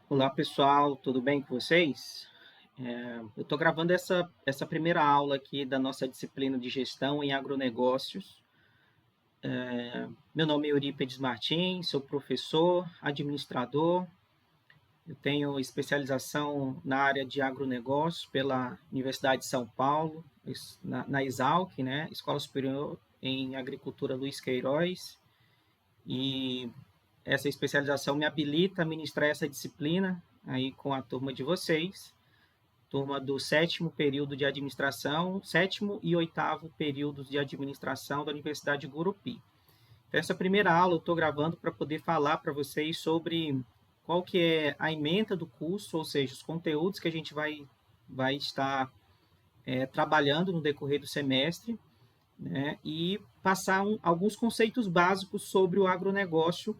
Olá pessoal, tudo bem com vocês? Eu estou gravando essa primeira aula aqui da nossa disciplina de gestão em agronegócios. Meu nome é Eurípedes Martins, sou professor, administrador. Eu tenho especialização na área de agronegócios pela Universidade de São Paulo, na Exalc, né? Escola Superior em Agricultura Luiz Queiroz. E essa especialização me habilita a ministrar essa disciplina aí com a turma de vocês, turma do sétimo período de administração, sétimo e oitavo períodos de administração da Universidade de Gurupi. Então, essa primeira aula eu estou gravando para poder falar para vocês sobre qual que é a ementa do curso, ou seja, os conteúdos que a gente vai estar trabalhando no decorrer do semestre, né, e passar alguns conceitos básicos sobre o agronegócio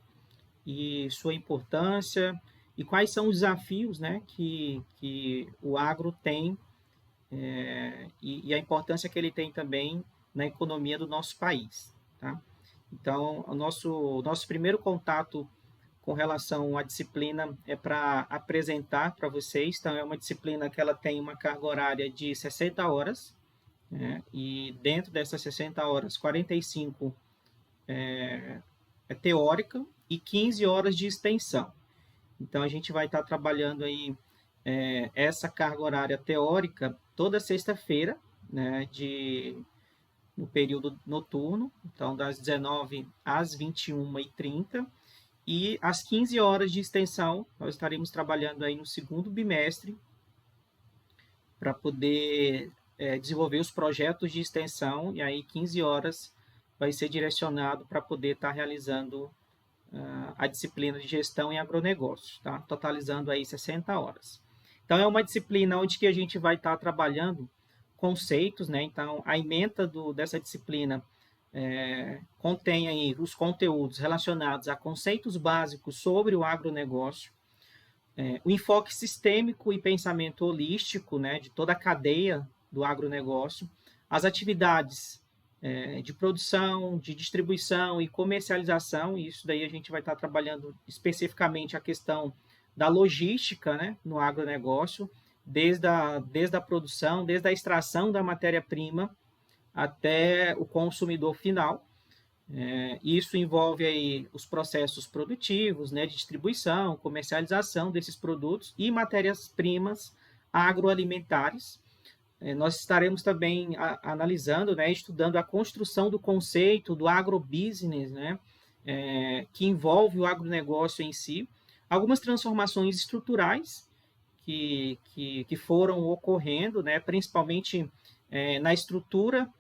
e sua importância e quais são os desafios, né, que o agro tem e a importância que ele tem também na economia do nosso país. Tá? Então, o nosso primeiro contato com relação à disciplina é para apresentar para vocês. Então, é uma disciplina que ela tem uma carga horária de 60 horas, né? E dentro dessas 60 horas, 45 é teórica e 15 horas de extensão. Então, a gente vai estar trabalhando aí essa carga horária teórica toda sexta-feira, né, no período noturno, então das 19 às 21h30, e às 15 horas de extensão, nós estaremos trabalhando aí no segundo bimestre para poder desenvolver os projetos de extensão, e aí 15 horas vai ser direcionado para poder estar realizando a disciplina de gestão em agronegócios, tá? Totalizando aí 60 horas. Então, é uma disciplina onde que a gente vai estar trabalhando conceitos, né? Então, a ementa dessa disciplina contém aí os conteúdos relacionados a conceitos básicos sobre o agronegócio, o enfoque sistêmico e pensamento holístico, né, de toda a cadeia do agronegócio, as atividades de produção, de distribuição e comercialização, e isso daí a gente vai estar trabalhando especificamente a questão da logística, né, no agronegócio, desde a produção, desde a extração da matéria-prima até o consumidor final. Isso envolve aí os processos produtivos, né, de distribuição, comercialização desses produtos e matérias-primas agroalimentares. Nós estaremos também analisando, né, estudando a construção do conceito do agrobusiness, né, que envolve o agronegócio em si, algumas transformações estruturais que foram ocorrendo, né, principalmente na estrutura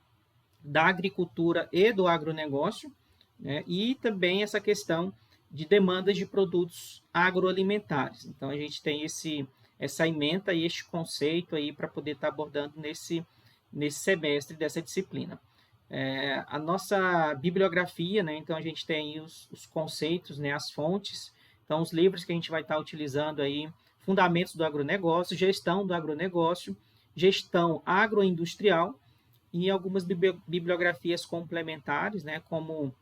da agricultura e do agronegócio, né, e também essa questão de demandas de produtos agroalimentares. Então, a gente tem essa ementa e este conceito aí para poder estar abordando nesse semestre dessa disciplina. A nossa bibliografia, né, então a gente tem os conceitos, né, as fontes, então os livros que a gente vai estar utilizando aí, Fundamentos do Agronegócio, Gestão do Agronegócio, Gestão Agroindustrial, e algumas bibliografias complementares, né, como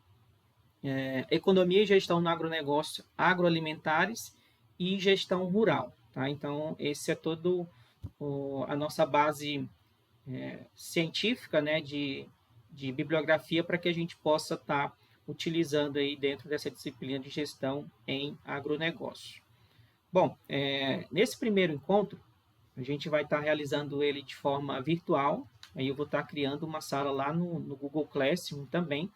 Economia e Gestão no Agronegócio Agroalimentares e Gestão Rural. Tá? Então, esse é todo a nossa base científica, né, de bibliografia para que a gente possa estar utilizando aí dentro dessa disciplina de gestão em agronegócio. Bom, nesse primeiro encontro, a gente vai estar realizando ele de forma virtual. Aí eu vou estar criando uma sala lá no Google Classroom também,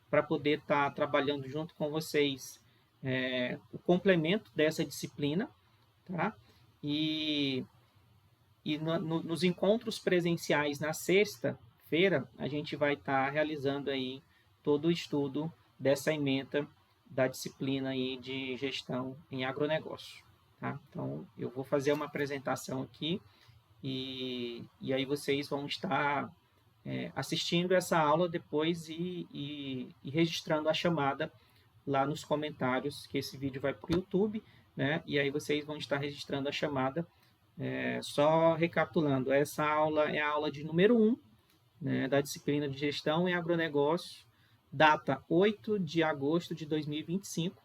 para poder estar trabalhando junto com vocês o complemento dessa disciplina, tá? E nos encontros presenciais na sexta-feira, a gente vai estar realizando aí todo o estudo dessa ementa da disciplina aí de gestão em agronegócio. Tá? Então, eu vou fazer uma apresentação aqui e aí vocês vão estar assistindo essa aula depois e registrando a chamada lá nos comentários, que esse vídeo vai para o YouTube, né? E aí vocês vão estar registrando a chamada. Só recapitulando, essa aula é a aula de número 1, né, da disciplina de Gestão em Agronegócio, data 8 de agosto de 2025,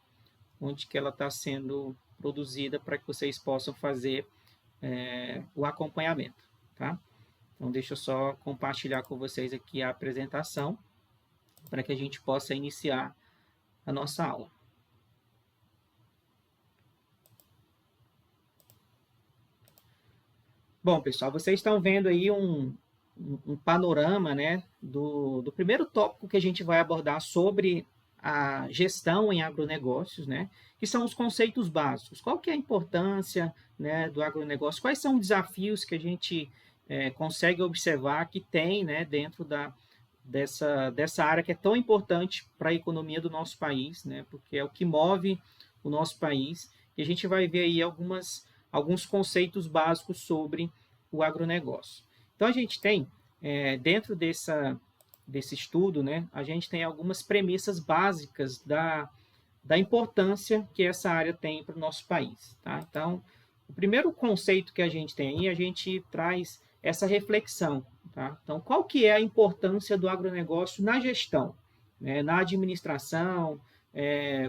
onde que ela está sendo produzida para que vocês possam fazer o acompanhamento, tá? Então, deixa eu só compartilhar com vocês aqui a apresentação para que a gente possa iniciar a nossa aula. Bom, pessoal, vocês estão vendo aí um panorama, né, do primeiro tópico que a gente vai abordar sobre a gestão em agronegócios, né, que são os conceitos básicos. Qual que é a importância, né, do agronegócio? Quais são os desafios que a gente consegue observar que tem, né, dentro dessa área que é tão importante para a economia do nosso país, né, porque é o que move o nosso país. E a gente vai ver aí alguns conceitos básicos sobre o agronegócio. Então, a gente tem, dentro desse estudo, né, a gente tem algumas premissas básicas da importância que essa área tem para o nosso país. Tá? Então, o primeiro conceito que a gente tem aí, a gente traz essa reflexão. Tá? Então, qual que é a importância do agronegócio na gestão, né, na administração?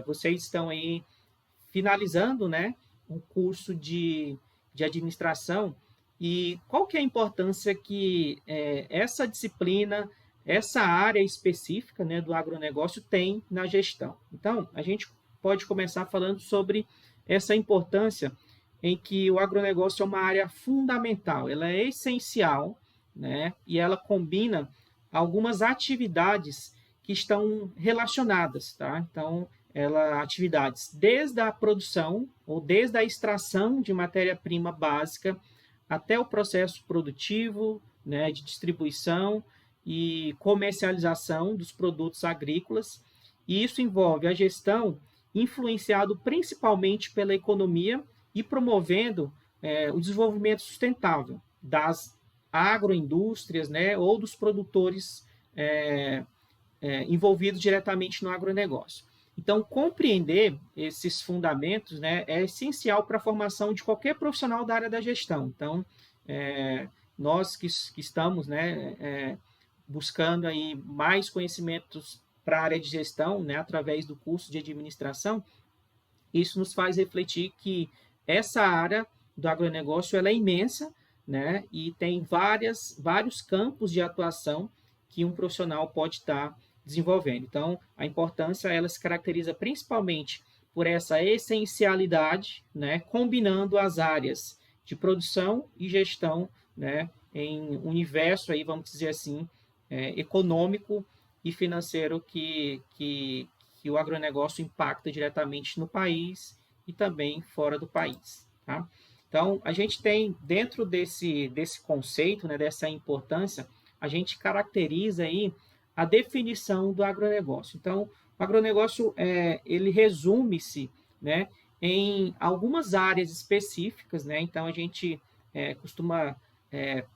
Vocês estão aí finalizando, né, um curso de administração, e qual que é a importância que essa disciplina, essa área específica, né, do agronegócio tem na gestão. Então, a gente pode começar falando sobre essa importância em que o agronegócio é uma área fundamental, ela é essencial, né, e ela combina algumas atividades que estão relacionadas, tá? Então, atividades desde a produção ou desde a extração de matéria-prima básica até o processo produtivo, né, de distribuição e comercialização dos produtos agrícolas. E isso envolve a gestão influenciado principalmente pela economia e promovendo o desenvolvimento sustentável das agroindústrias, né, ou dos produtores envolvidos diretamente no agronegócio. Então, compreender esses fundamentos, né, é essencial para a formação de qualquer profissional da área da gestão. Então, nós que estamos, né, buscando aí mais conhecimentos para a área de gestão, né, através do curso de administração, isso nos faz refletir que essa área do agronegócio ela é imensa, né, e tem vários campos de atuação que um profissional pode estar desenvolvendo. Então, a importância ela se caracteriza principalmente por essa essencialidade, né, combinando as áreas de produção e gestão, né, em um universo aí, vamos dizer assim, econômico e financeiro que o agronegócio impacta diretamente no país e também fora do país. Tá? Então, a gente tem, dentro desse conceito, né, dessa importância, a gente caracteriza aí a definição do agronegócio. Então, o agronegócio ele resume-se, né, em algumas áreas específicas, né? Então, a gente costuma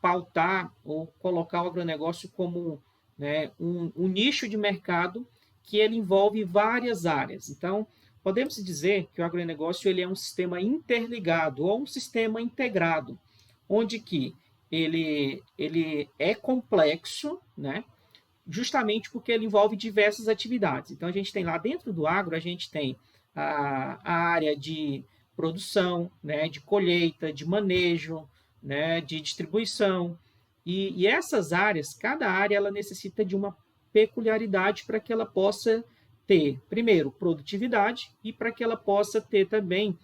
pautar ou colocar o agronegócio como, né, um nicho de mercado que ele envolve várias áreas. Então, podemos dizer que o agronegócio ele é um sistema interligado ou um sistema integrado, onde que ele é complexo, né? Justamente porque ele envolve diversas atividades. Então, a gente tem lá dentro do agro, a gente tem a área de produção, né, de colheita, de manejo, né, de distribuição. E essas áreas, cada área, ela necessita de uma peculiaridade para que ela possa ter, primeiro, produtividade e para que ela possa ter também,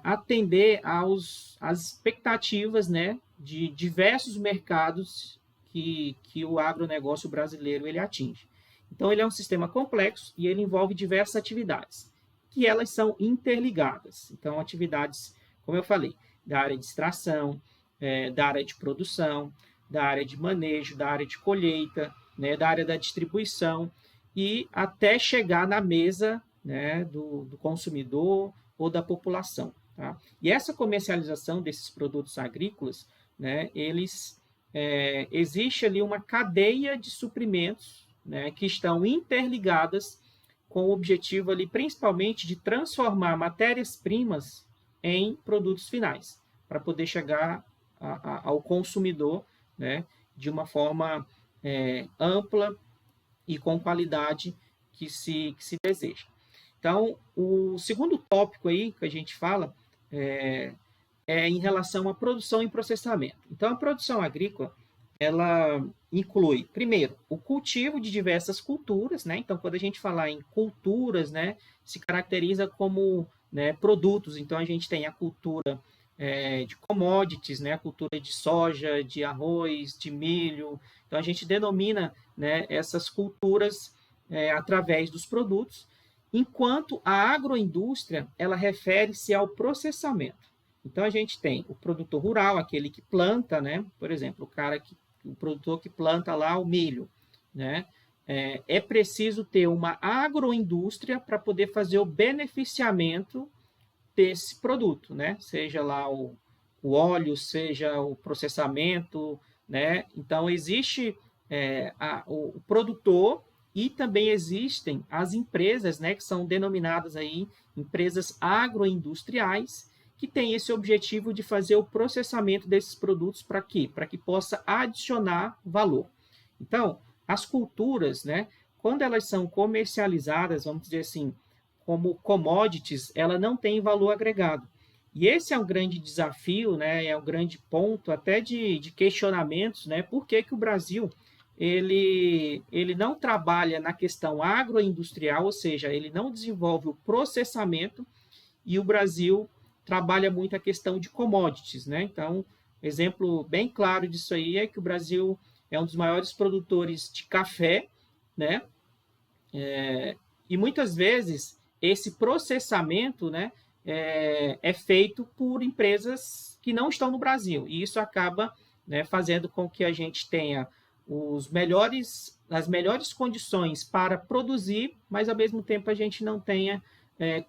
atender às expectativas, né, de diversos mercados que o agronegócio brasileiro ele atinge. Então, ele é um sistema complexo e ele envolve diversas atividades, que elas são interligadas. Então, atividades, como eu falei, da área de extração, da área de produção, da área de manejo, da área de colheita, né, da área da distribuição e até chegar na mesa, né, do consumidor ou da população. Tá? E essa comercialização desses produtos agrícolas, né, existe ali uma cadeia de suprimentos, né, que estão interligadas com o objetivo ali, principalmente, de transformar matérias-primas em produtos finais, para poder chegar ao consumidor, né, de uma forma ampla e com qualidade que se deseja. Então, o segundo tópico aí que a gente fala é em relação à produção e processamento. Então, a produção agrícola, ela inclui, primeiro, o cultivo de diversas culturas, né? Então, quando a gente falar em culturas, né, se caracteriza como, né, produtos. Então, a gente tem a cultura de commodities, né, a cultura de soja, de arroz, de milho. Então, a gente denomina, né, essas culturas através dos produtos, enquanto a agroindústria, ela refere-se ao processamento. Então a gente tem o produtor rural, aquele que planta, né? Por exemplo, o produtor que planta lá o milho, né? É preciso ter uma agroindústria para poder fazer o beneficiamento desse produto, né? Seja lá o óleo, seja o processamento, né? Então existe o produtor e também existem as empresas, né? Que são denominadas aí empresas agroindustriais, que tem esse objetivo de fazer o processamento desses produtos para quê? Para que possa adicionar valor. Então, as culturas, né, quando elas são comercializadas, vamos dizer assim, como commodities, ela não tem valor agregado. E esse é um grande desafio, né, é um grande ponto até de questionamentos, né, por que o Brasil ele não trabalha na questão agroindustrial, ou seja, ele não desenvolve o processamento, e o Brasil trabalha muito a questão de commodities, né? Então, exemplo bem claro disso aí é que o Brasil é um dos maiores produtores de café, né? E muitas vezes esse processamento, né, é feito por empresas que não estão no Brasil. E isso acaba, né, fazendo com que a gente tenha as melhores condições para produzir, mas ao mesmo tempo a gente não tenha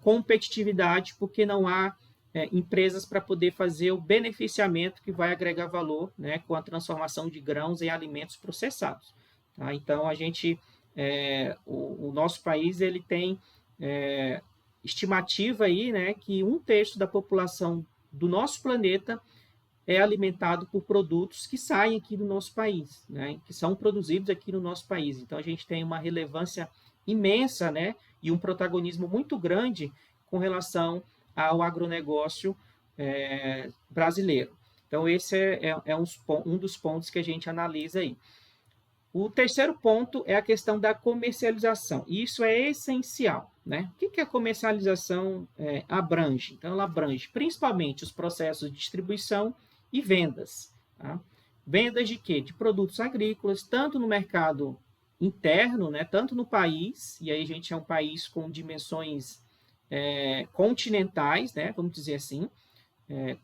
competitividade, porque não há empresas para poder fazer o beneficiamento que vai agregar valor, né, com a transformação de grãos em alimentos processados. Tá? Então, o nosso país ele tem estimativa aí, né, que 1/3 da população do nosso planeta é alimentado por produtos que saem aqui do nosso país, né, que são produzidos aqui no nosso país. Então, a gente tem uma relevância imensa, né, e um protagonismo muito grande com relação ao agronegócio brasileiro. Então, esse um dos pontos que a gente analisa aí. O terceiro ponto é a questão da comercialização. E isso é essencial, né? O que a comercialização abrange? Então, ela abrange principalmente os processos de distribuição e vendas. Tá? Vendas de quê? De produtos agrícolas, tanto no mercado interno, né? Tanto no país, e aí a gente é um país com dimensões continentais, né? Vamos dizer assim,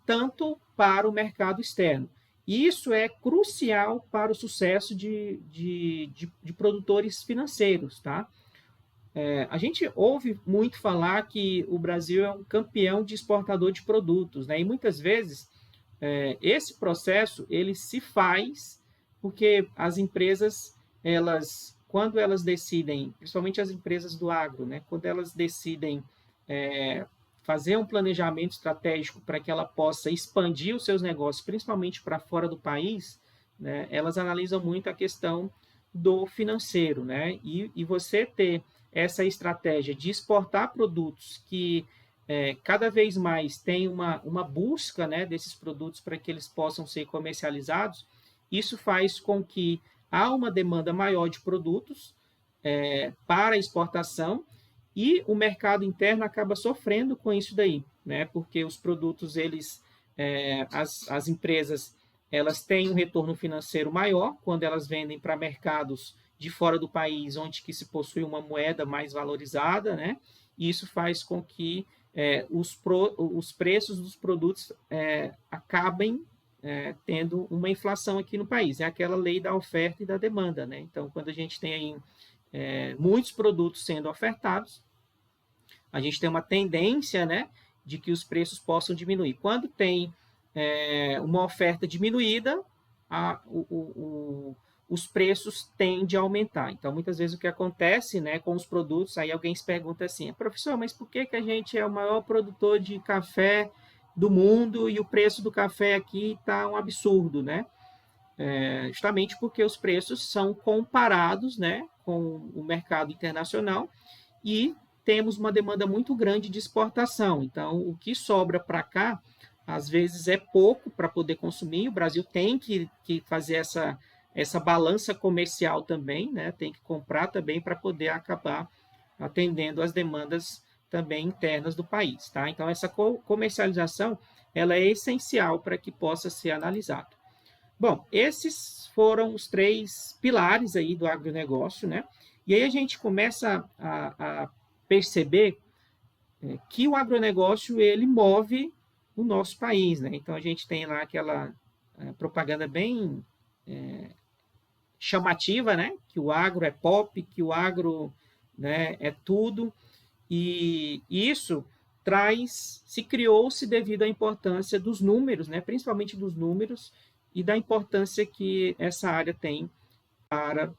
tanto para o mercado externo. E isso é crucial para o sucesso de produtores financeiros. Tá? A gente ouve muito falar que o Brasil é um campeão de exportador de produtos, né? E muitas vezes esse processo ele se faz porque as empresas, quando elas decidem, principalmente as empresas do agro, né? Quando elas decidem fazer um planejamento estratégico para que ela possa expandir os seus negócios, principalmente para fora do país, né, elas analisam muito a questão do financeiro, né? E você ter essa estratégia de exportar produtos que cada vez mais tem uma busca, né, desses produtos para que eles possam ser comercializados, isso faz com que há uma demanda maior de produtos para exportação e o mercado interno acaba sofrendo com isso daí, né? Porque os produtos, as empresas, elas têm um retorno financeiro maior quando elas vendem para mercados de fora do país, onde que se possui uma moeda mais valorizada, né? E isso faz com que os preços dos produtos acabem tendo uma inflação aqui no país. É aquela lei da oferta e da demanda, né? Então, quando a gente tem aí muitos produtos sendo ofertados, a gente tem uma tendência, né, de que os preços possam diminuir. Quando tem uma oferta diminuída, os preços tendem a aumentar. Então, muitas vezes o que acontece, né, com os produtos, aí alguém se pergunta assim, professor, mas por que a gente é o maior produtor de café do mundo e o preço do café aqui está um absurdo, né? Justamente porque os preços são comparados, né, com o mercado internacional e temos uma demanda muito grande de exportação. Então, o que sobra para cá, às vezes, é pouco para poder consumir. O Brasil tem que fazer essa balança comercial também, né? Tem que comprar também para poder acabar atendendo as demandas também internas do país, tá? Então, essa comercialização, ela é essencial para que possa ser analisado. Bom, esses foram os 3 pilares aí do agronegócio, né? E aí a gente começa a perceber que o agronegócio, ele move o nosso país, né? Então, a gente tem lá aquela propaganda bem chamativa, né? Que o agro é pop, que o agro, né, é tudo. E isso criou-se devido à importância dos números, né? Principalmente dos números e da importância que essa área tem para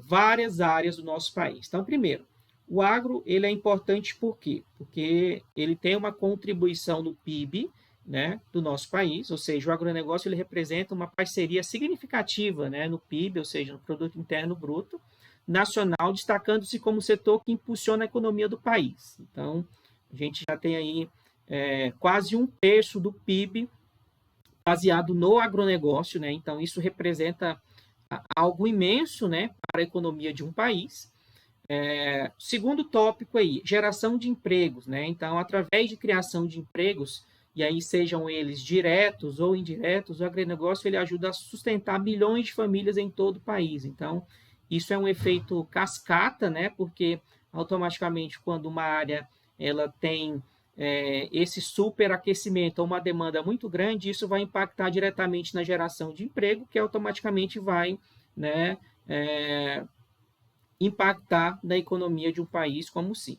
várias áreas do nosso país. Então, primeiro, o agro ele é importante por quê? Porque ele tem uma contribuição no PIB, né, do nosso país, ou seja, o agronegócio ele representa uma parceria significativa, né, no PIB, ou seja, no Produto Interno Bruto nacional, destacando-se como setor que impulsiona a economia do país. Então, a gente já tem aí quase 1/3 do PIB baseado no agronegócio, né? Então, isso representa algo imenso, né, para a economia de um país. Segundo tópico aí, geração de empregos, né? Então, através de criação de empregos, e aí sejam eles diretos ou indiretos, o agronegócio ele ajuda a sustentar milhões de famílias em todo o país. Então, isso é um efeito cascata, né? Porque automaticamente, quando uma área ela tem esse superaquecimento ou uma demanda muito grande, isso vai impactar diretamente na geração de emprego, que automaticamente vai, né, impactar na economia de um país como sim.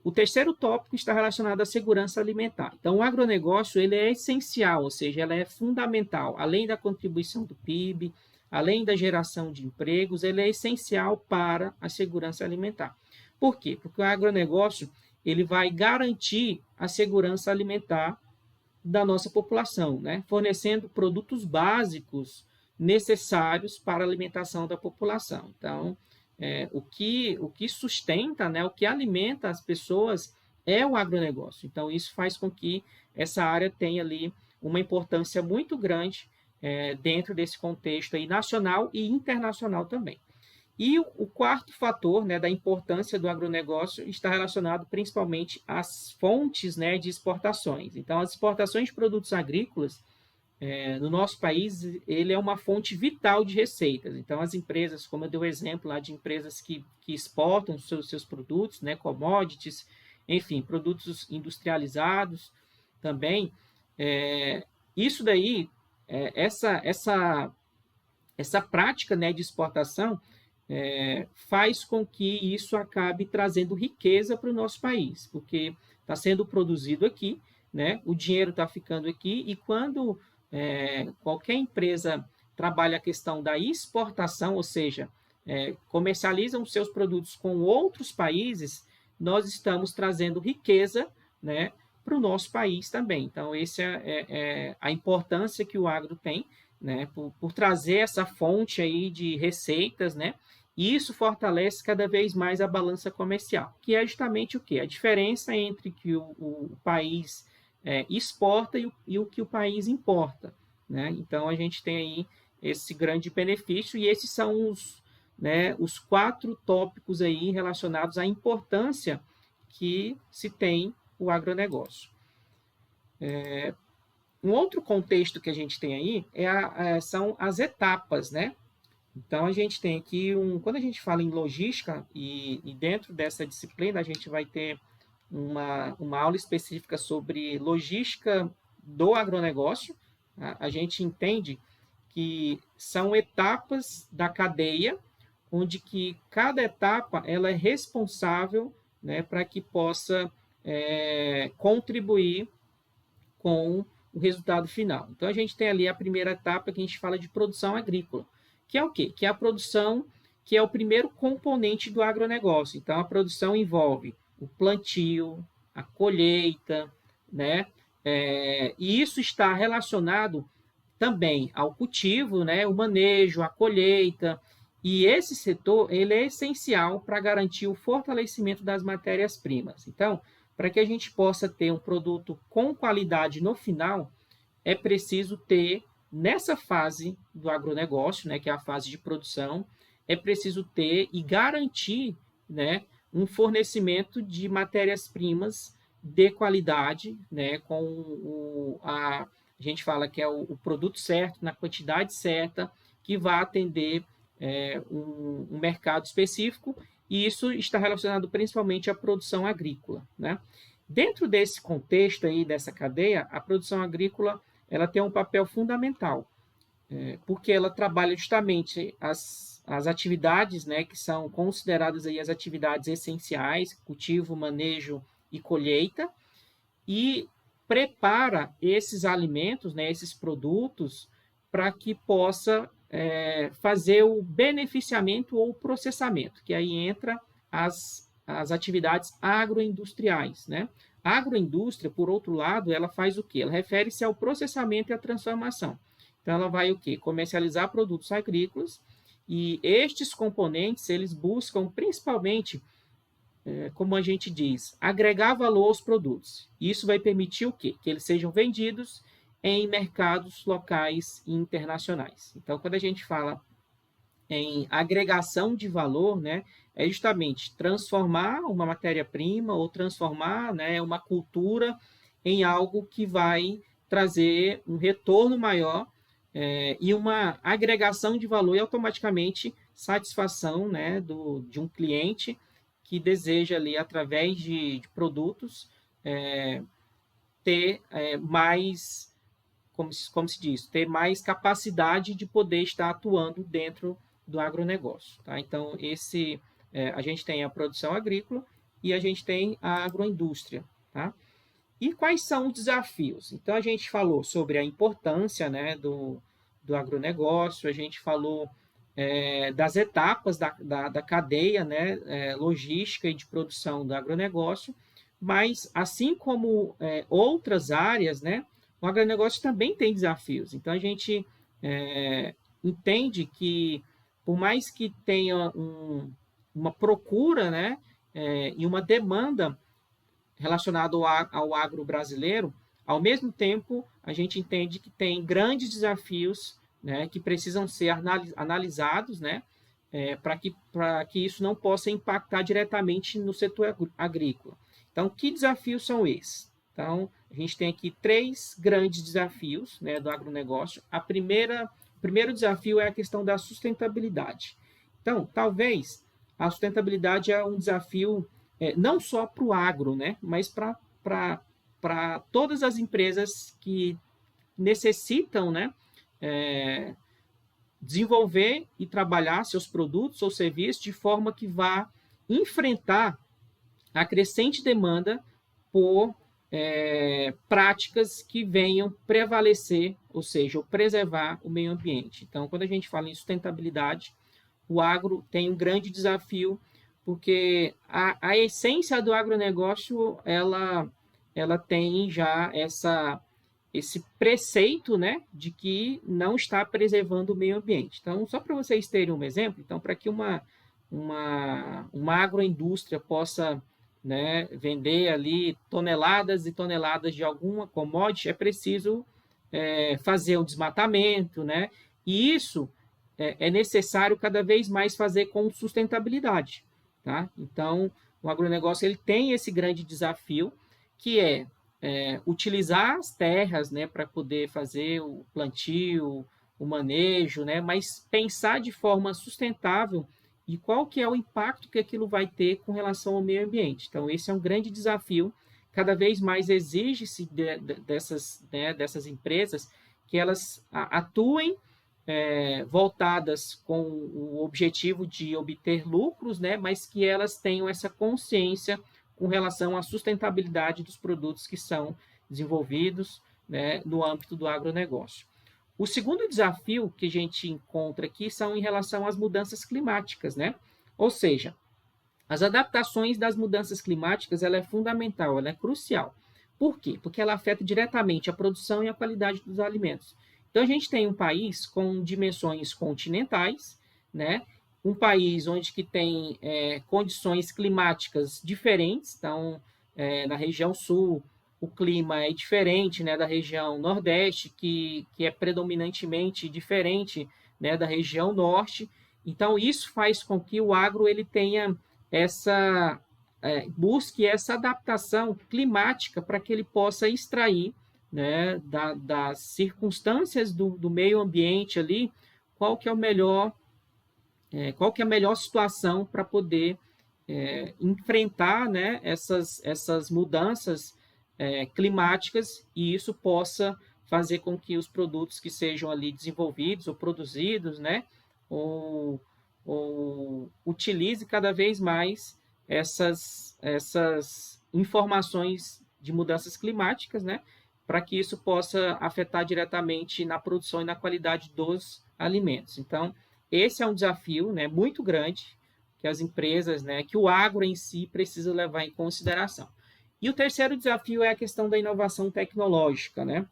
O terceiro tópico está relacionado à segurança alimentar. Então, o agronegócio ele é essencial, ou seja, ela é fundamental. Além da contribuição do PIB, além da geração de empregos, ele é essencial para a segurança alimentar. Por quê? Porque o agronegócio ele vai garantir a segurança alimentar da nossa população, né? Fornecendo produtos básicos necessários para a alimentação da população. Então, o que sustenta, né, o que alimenta as pessoas é o agronegócio. Então, isso faz com que essa área tenha ali uma importância muito grande dentro desse contexto aí, nacional e internacional também. E o quarto fator, né, da importância do agronegócio está relacionado principalmente às fontes, né, de exportações. Então, as exportações de produtos agrícolas no nosso país, ele é uma fonte vital de receitas. Então, as empresas, como eu dei o exemplo lá de empresas que exportam os seus produtos, né, commodities, enfim, produtos industrializados também, isso daí, essa prática, né, de exportação faz com que isso acabe trazendo riqueza para o nosso país, porque está sendo produzido aqui, né, o dinheiro está ficando aqui, e quando qualquer empresa trabalha a questão da exportação, ou seja, comercializam seus produtos com outros países, nós estamos trazendo riqueza, né, para o nosso país também. Então, essa é a importância que o agro tem, né, por trazer essa fonte aí de receitas, né, e isso fortalece cada vez mais a balança comercial, que é justamente o quê? A diferença entre que o país exporta e o que o país importa, né? Então, a gente tem aí esse grande benefício, e esses são os 4 tópicos aí relacionados à importância que se tem o agronegócio. Um outro contexto que a gente tem aí são as etapas, né? Então, a gente tem aqui, quando a gente fala em logística, e dentro dessa disciplina a gente vai ter uma aula específica sobre logística do agronegócio. A gente entende que são etapas da cadeia, onde que cada etapa ela é responsável, né, para que possa contribuir com o resultado final. Então, a gente tem ali a primeira etapa que a gente fala de produção agrícola, que é o quê? Que é a produção, que é o primeiro componente do agronegócio. Então, a produção envolve o plantio, a colheita, né? E isso está relacionado também ao cultivo, né? O manejo, a colheita, E esse setor ele é essencial para garantir o fortalecimento das matérias-primas. Então, para que a gente possa ter um produto com qualidade no final, é preciso ter, nessa fase do agronegócio, né, que é a fase de produção, é preciso ter e garantir, né, um fornecimento de matérias-primas de qualidade, né, com a gente fala que é o produto certo, na quantidade certa, que vai atender um mercado específico, e isso está relacionado principalmente à produção agrícola, né? Dentro desse contexto aí, dessa cadeia, a produção agrícola ela tem um papel fundamental, porque ela trabalha justamente as atividades, né, que são consideradas aí as atividades essenciais, cultivo, manejo e colheita, e prepara esses alimentos, né, esses produtos, para que possa fazer o beneficiamento ou processamento, que aí entra as atividades agroindustriais, né? A agroindústria, por outro lado, ela faz o quê? Ela refere-se ao processamento e à transformação. Então, ela vai o quê? Comercializar produtos agrícolas, e estes componentes, eles buscam principalmente, como a gente diz, agregar valor aos produtos. Isso vai permitir o quê? Que eles sejam vendidos em mercados locais e internacionais. Então, quando a gente fala em agregação de valor, né, é justamente transformar uma matéria-prima ou transformar, né, uma cultura em algo que vai trazer um retorno maior e uma agregação de valor e automaticamente satisfação, né, de um cliente que deseja ali, através de produtos, ter mais, como se diz, ter mais capacidade de poder estar atuando dentro do agronegócio. Tá? Então, a gente tem a produção agrícola e a gente tem a agroindústria. Tá? E quais são os desafios? Então, a gente falou sobre a importância, né, do agronegócio, a gente falou das etapas da cadeia, né, logística e de produção do agronegócio, mas, assim como outras áreas, né, o agronegócio também tem desafios. Então, a gente entende que, por mais que tenha uma procura, né, e uma demanda relacionada ao agro brasileiro, ao mesmo tempo, a gente entende que tem grandes desafios, né, que precisam ser analisados, né, para que isso não possa impactar diretamente no setor agrícola. Então, que desafios são esses? Então, a gente tem aqui três grandes desafios, né, do agronegócio. O primeiro desafio é a questão da sustentabilidade. Então, talvez a sustentabilidade é um desafio não só para o agro, né, mas para todas as empresas que necessitam, né, desenvolver e trabalhar seus produtos ou serviços de forma que vá enfrentar a crescente demanda por práticas que venham prevalecer, ou seja, preservar o meio ambiente. Então, quando a gente fala em sustentabilidade, o agro tem um grande desafio, porque a essência do agronegócio, ela tem já esse preceito, né, de que não está preservando o meio ambiente. Então, só para vocês terem um exemplo, então, para que uma agroindústria possa, né, vender ali toneladas e toneladas de alguma commodity, é preciso fazer o desmatamento, né? E isso é necessário cada vez mais fazer com sustentabilidade, tá? Então, o agronegócio ele tem esse grande desafio, que utilizar as terras, né, para poder fazer o plantio, o manejo, né, mas pensar de forma sustentável e qual que é o impacto que aquilo vai ter com relação ao meio ambiente. Então, esse é um grande desafio. Cada vez mais exige-se dessas empresas que elas atuem voltadas com o objetivo de obter lucros, né, mas que elas tenham essa consciência com relação à sustentabilidade dos produtos que são desenvolvidos, né, no âmbito do agronegócio. O segundo desafio que a gente encontra aqui são em relação às mudanças climáticas, né? Ou seja, as adaptações das mudanças climáticas ela é fundamental, ela é crucial. Por quê? Porque ela afeta diretamente a produção e a qualidade dos alimentos. Então, a gente tem um país com dimensões continentais, né? um país onde que tem condições climáticas diferentes. Então, na região sul, o clima é diferente, né, da região nordeste, que é predominantemente diferente, né, da região norte. Então, isso faz com que o agro ele tenha busque essa adaptação climática para que ele possa extrair, né, das circunstâncias do meio ambiente ali, qual que é a melhor situação para poder enfrentar, né, essas mudanças climáticas, e isso possa fazer com que os produtos que sejam ali desenvolvidos ou produzidos, né, ou utilize cada vez mais essas informações de mudanças climáticas, né, para que isso possa afetar diretamente na produção e na qualidade dos alimentos. Então, esse é um desafio, né, muito grande que as empresas, né, que o agro em si precisa levar em consideração. E o terceiro desafio é a questão da inovação tecnológica, né?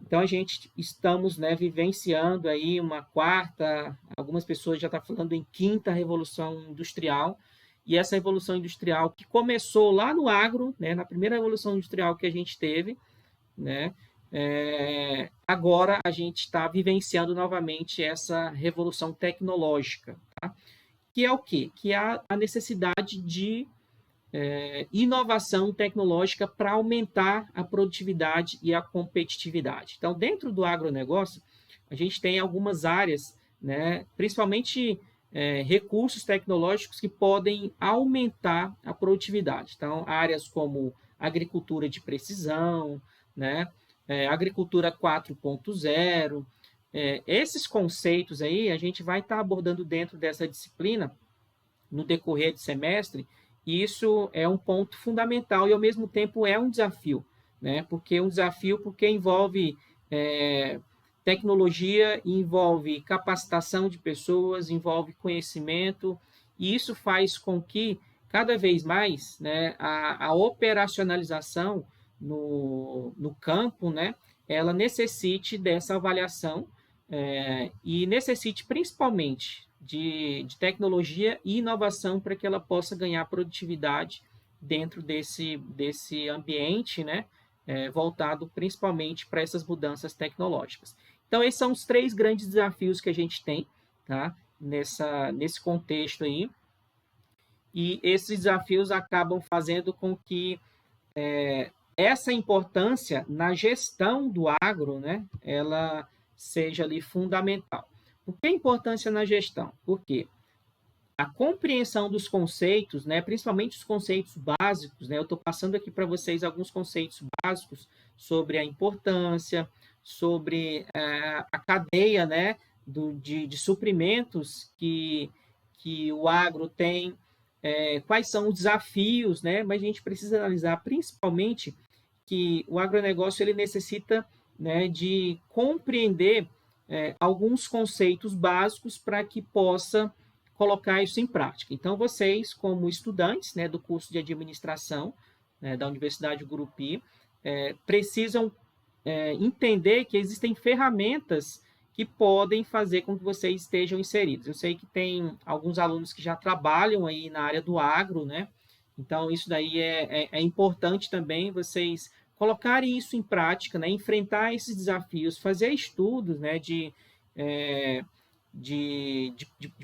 Então a gente estamos, né, vivenciando aí uma quarta, algumas pessoas já estão falando em quinta revolução industrial, e essa revolução industrial que começou lá no agro, né, na primeira revolução industrial que a gente teve, né, agora a gente está vivenciando novamente essa revolução tecnológica, tá? Que é o quê? Que é a necessidade de inovação tecnológica para aumentar a produtividade e a competitividade. Então, dentro do agronegócio, a gente tem algumas áreas, né, principalmente recursos tecnológicos que podem aumentar a produtividade. Então, áreas como agricultura de precisão, né, agricultura 4.0, esses conceitos aí a gente vai estar abordando dentro dessa disciplina no decorrer do semestre, e isso é um ponto fundamental e, ao mesmo tempo, é um desafio, né? Porque envolve tecnologia, envolve capacitação de pessoas, envolve conhecimento, e isso faz com que, cada vez mais, né, a operacionalização no campo, né, ela necessite dessa avaliação e necessite, principalmente, de tecnologia e inovação para que ela possa ganhar produtividade dentro desse ambiente, né, voltado principalmente para essas mudanças tecnológicas. Então, esses são os 3 grandes desafios que a gente tem, tá, nesse contexto aí, e esses desafios acabam fazendo com que essa importância na gestão do agro, né, ela seja ali fundamental. Por que a importância na gestão? Porque a compreensão dos conceitos, né, principalmente os conceitos básicos, né, eu estou passando aqui para vocês alguns conceitos básicos sobre a importância, sobre a cadeia, né, de suprimentos que o agro tem, quais são os desafios, né, mas a gente precisa analisar principalmente que o agronegócio ele necessita, né, de compreender alguns conceitos básicos para que possa colocar isso em prática. Então, vocês, como estudantes, né, do curso de administração, né, da Universidade Gurupi, precisam entender que existem ferramentas que podem fazer com que vocês estejam inseridos. Eu sei que tem alguns alunos que já trabalham aí na área do agro, né? Então, isso daí é importante também vocês colocarem isso em prática, né? Enfrentar esses desafios, fazer estudos, né? De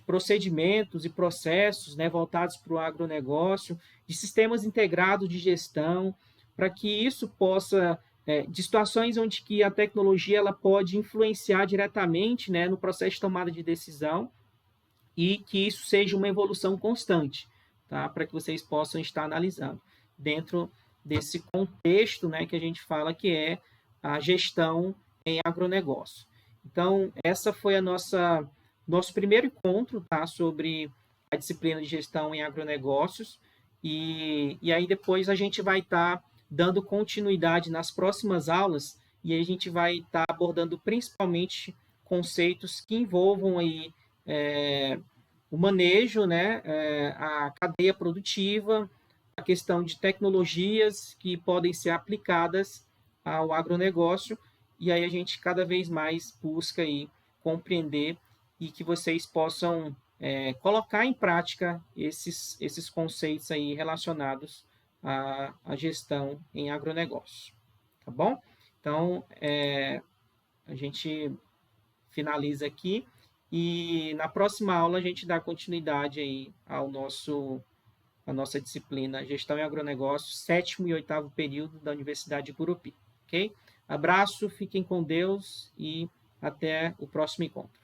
procedimentos e processos, né? Voltados para o agronegócio, de sistemas integrados de gestão, para que isso possa de situações onde que a tecnologia ela pode influenciar diretamente, né, no processo de tomada de decisão, e que isso seja uma evolução constante, tá? Para que vocês possam estar analisando dentro desse contexto, né, que a gente fala que é a gestão em agronegócio. Então, essa foi nosso primeiro encontro, tá, sobre a disciplina de gestão em agronegócios, e aí depois a gente vai estar dando continuidade nas próximas aulas, e aí a gente vai estar abordando principalmente conceitos que envolvam aí o manejo, né, a cadeia produtiva, a questão de tecnologias que podem ser aplicadas ao agronegócio, e aí a gente cada vez mais busca aí compreender e que vocês possam colocar em prática esses conceitos aí relacionados à gestão em agronegócio, tá bom? Então, a gente finaliza aqui e na próxima aula a gente dá continuidade aí a nossa disciplina Gestão em Agronegócio, 7º e 8º período da Universidade de Curupi, ok? Abraço, fiquem com Deus e até o próximo encontro.